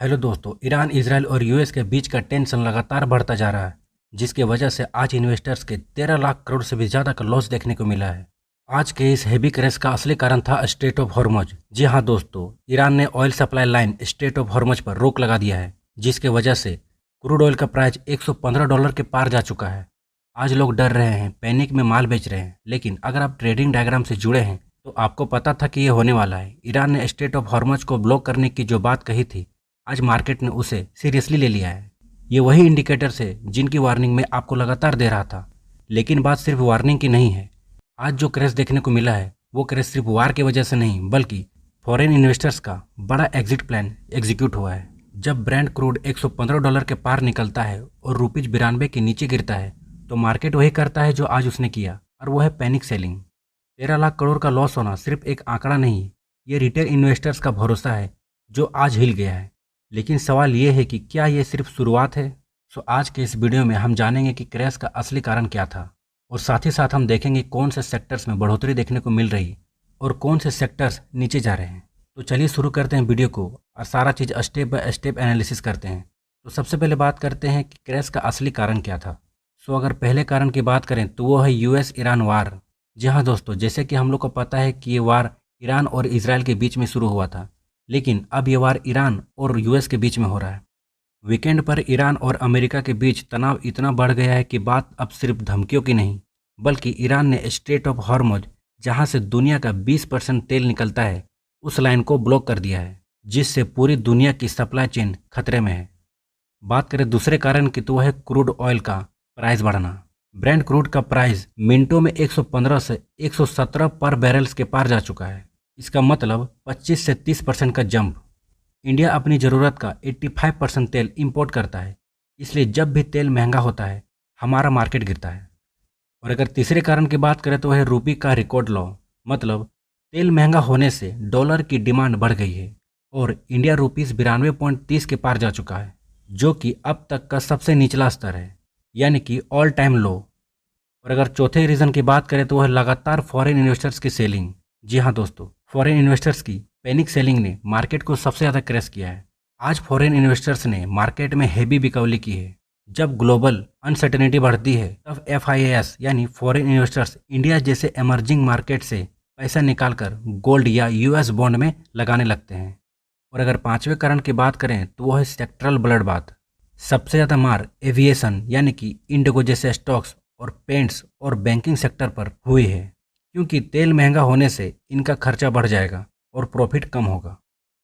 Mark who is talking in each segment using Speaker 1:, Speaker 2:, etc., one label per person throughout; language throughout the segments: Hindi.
Speaker 1: हेलो दोस्तों, ईरान, इजराइल और यूएस के बीच का टेंशन लगातार बढ़ता जा रहा है, जिसकी वजह से आज इन्वेस्टर्स के 13 लाख करोड़ से भी ज़्यादा का लॉस देखने को मिला है। आज के इस हेवी क्रैश का असली कारण था स्ट्रेट ऑफ हॉर्मुज। जी हाँ दोस्तों, ईरान ने oil supply line straight of Hormuz पर रोक लगा दिया है, जिसके वजह से क्रूड ऑयल का प्राइस $115 के पार जा चुका है। आज लोग डर रहे हैं, पैनिक में माल बेच रहे हैं, लेकिन अगर आप ट्रेडिंग डायग्राम से जुड़े हैं तो आपको पता था कि ये होने वाला है। ईरान ने स्ट्रेट ऑफ हॉर्मुज को ब्लॉक करने की जो बात कही थी, आज मार्केट ने उसे सीरियसली ले लिया है। ये वही इंडिकेटर्स है जिनकी वार्निंग मैं आपको लगातार दे रहा था। लेकिन बात सिर्फ वार्निंग की नहीं है। आज जो क्रैश देखने को मिला है वो क्रैश सिर्फ वार की वजह से नहीं, बल्कि फॉरेन इन्वेस्टर्स का बड़ा एग्जिट प्लान एग्जीक्यूट हुआ है। जब ब्रेंट क्रूड $115 के पार निकलता है और रुपीज 92 के नीचे गिरता है तो मार्केट वही करता है जो आज उसने किया, और वो है पैनिक सेलिंग। 13 लाख करोड़ का लॉस होना सिर्फ एक आंकड़ा नहीं, ये रिटेल इन्वेस्टर्स का भरोसा है जो आज हिल गया है। लेकिन सवाल ये है कि क्या ये सिर्फ शुरुआत है? सो आज के इस वीडियो में हम जानेंगे कि क्रैश का असली कारण क्या था, और साथ ही साथ हम देखेंगे कौन से सेक्टर्स में बढ़ोतरी देखने को मिल रही और कौन से सेक्टर्स नीचे जा रहे हैं। तो चलिए शुरू करते हैं वीडियो को और सारा चीज़ स्टेप बाय स्टेप एनालिसिस करते हैं। तो सबसे पहले बात करते हैं कि क्रैश का असली कारण क्या था। सो अगर पहले कारण की बात करें तो वो है यूएस ईरान वार। जी हाँ दोस्तों, जैसे कि हम लोग को पता है कि ये वार ईरान और इजराइल के बीच में शुरू हुआ था, लेकिन अब ये वार ईरान और यूएस के बीच में हो रहा है। वीकेंड पर ईरान और अमेरिका के बीच तनाव इतना बढ़ गया है कि बात अब सिर्फ धमकियों की नहीं, बल्कि ईरान ने स्ट्रेट ऑफ हॉर्मुज, जहां से दुनिया का 20% तेल निकलता है, उस लाइन को ब्लॉक कर दिया है, जिससे पूरी दुनिया की सप्लाई चेन खतरे में है। बात करें दूसरे कारण की तो वह है क्रूड ऑयल का प्राइस बढ़ना। ब्रेंट क्रूड का प्राइस मिनटों में 115 से 117 पर बैरल्स के पार जा चुका है। इसका मतलब 25 से 30% का जंप। इंडिया अपनी ज़रूरत का 85% तेल इंपोर्ट करता है, इसलिए जब भी तेल महंगा होता है हमारा मार्केट गिरता है। और अगर तीसरे कारण की बात करें तो वह है रूपी का रिकॉर्ड लॉ। मतलब तेल महंगा होने से डॉलर की डिमांड बढ़ गई है और इंडिया रुपीस 92.30 के पार जा चुका है, जो कि अब तक का सबसे निचला स्तर है, यानी कि ऑल टाइम लो। और अगर चौथे रीज़न की बात करें तो वह लगातार फॉरेन इन्वेस्टर्स की सेलिंग। जी हाँ दोस्तों, फॉरेन इन्वेस्टर्स की पैनिक सेलिंग ने मार्केट को सबसे ज़्यादा क्रैश किया है। आज फॉरेन इन्वेस्टर्स ने मार्केट में हेवी बिकौली की है। जब ग्लोबल अनसर्टेनिटी बढ़ती है तब एफआईएस यानी फॉरेन इन्वेस्टर्स इंडिया जैसे एमर्जिंग मार्केट से पैसा निकालकर गोल्ड या यूएस बॉन्ड में लगाने लगते हैं। और अगर पांचवें कारण की बात करें तो वह है सेक्टरल ब्लडबाथ। सबसे ज़्यादा मार एविएशन यानी कि इंडिगो जैसे स्टॉक्स और पेंट्स और बैंकिंग सेक्टर पर हुई है, क्योंकि तेल महंगा होने से इनका खर्चा बढ़ जाएगा और प्रॉफिट कम होगा।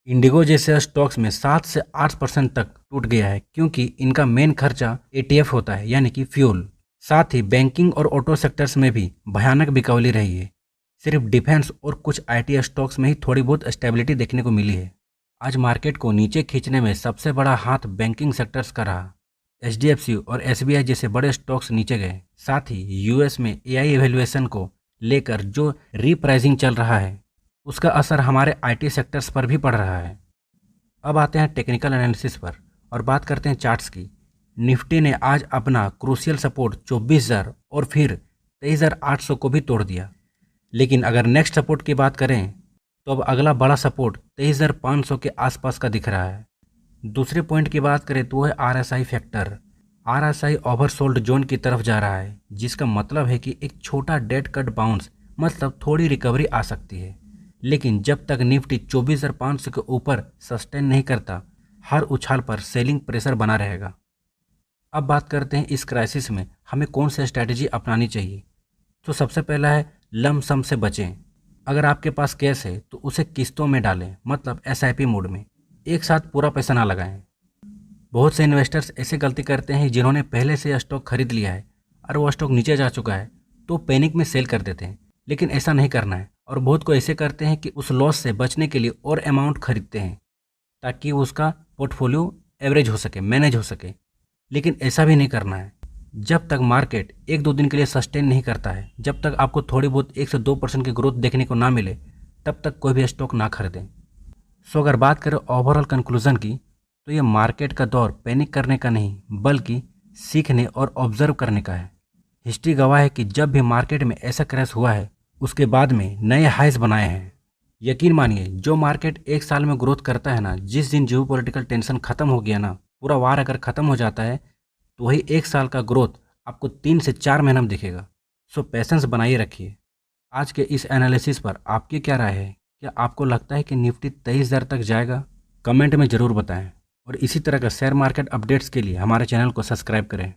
Speaker 1: इंडिगो जैसे स्टॉक्स में 7 से 8% तक टूट गया है, क्योंकि इनका मेन खर्चा एटीएफ होता है, यानी कि फ्यूल। साथ ही बैंकिंग और ऑटो सेक्टर्स में भी भयानक बिकौली रही है। सिर्फ डिफेंस और कुछ आईटी स्टॉक्स में ही थोड़ी बहुत स्टेबिलिटी देखने को मिली है। आज मार्केट को नीचे खींचने में सबसे बड़ा हाथ बैंकिंग सेक्टर्स का रहा। एचडीएफसी और एसबीआई जैसे बड़े स्टॉक्स नीचे गए। साथ ही यूएस में एआई इवैल्यूएशन को लेकर जो रीप्राइसिंग चल रहा है, उसका असर हमारे आईटी सेक्टर्स पर भी पड़ रहा है। अब आते हैं टेक्निकल एनालिसिस पर और बात करते हैं चार्ट्स की। निफ्टी ने आज अपना क्रूशियल सपोर्ट 24,000 और फिर 23,800 को भी तोड़ दिया। लेकिन अगर नेक्स्ट सपोर्ट की बात करें तो अब अगला बड़ा सपोर्ट 23,500 के आसपास का दिख रहा है। दूसरे पॉइंट की बात करें तो वह RSI factor. RSI oversold zone की तरफ जा रहा है, जिसका मतलब है कि एक छोटा डेड कट बाउंस, मतलब थोड़ी रिकवरी आ सकती है। लेकिन जब तक निफ्टी 24,500 के ऊपर सस्टेन नहीं करता, हर उछाल पर सेलिंग प्रेशर बना रहेगा। अब बात करते हैं इस क्राइसिस में हमें कौन सी स्ट्रैटेजी अपनानी चाहिए। तो सबसे पहला है लम सम से बचें। अगर आपके पास कैश है तो उसे किस्तों में डालें, मतलब एसआईपी मोड में। एक साथ पूरा पैसा ना लगाएं। बहुत से इन्वेस्टर्स ऐसे गलती करते हैं जिन्होंने पहले से स्टॉक खरीद लिया है और वो स्टॉक नीचे जा चुका है तो पैनिक में सेल कर देते हैं, लेकिन ऐसा नहीं करना है। और बहुत को ऐसे करते हैं कि उस लॉस से बचने के लिए और अमाउंट खरीदते हैं ताकि उसका पोर्टफोलियो एवरेज हो सके, मैनेज हो सके, लेकिन ऐसा भी नहीं करना है। जब तक मार्केट 1-2 दिन के लिए सस्टेन नहीं करता है, जब तक आपको थोड़ी बहुत 1 से 2% की ग्रोथ देखने को ना मिले, तब तक कोई भी स्टॉक ना खरीदें। सो अगर बात करें ओवरऑल कंक्लूजन की, तो ये मार्केट का दौर पैनिक करने का नहीं, बल्कि सीखने और ऑब्जर्व करने का है। हिस्ट्री गवाह है कि जब भी मार्केट में ऐसा क्रैश हुआ है, उसके बाद में नए हाइस बनाए हैं। यकीन मानिए, जो मार्केट एक साल में ग्रोथ करता है ना, जिस दिन जियो पॉलिटिकल टेंशन खत्म हो गया ना, पूरा वार अगर खत्म हो जाता है, तो वही एक साल का ग्रोथ आपको 3 से 4 महीना में दिखेगा। सो पेशेंस बनाइए रखिए। आज के इस एनालिसिस पर आपकी क्या राय है? क्या आपको लगता है कि निफ्टी 23,000 तक जाएगा? कमेंट में ज़रूर बताएं और इसी तरह का शेयर मार्केट अपडेट्स के लिए हमारे चैनल को सब्सक्राइब करें।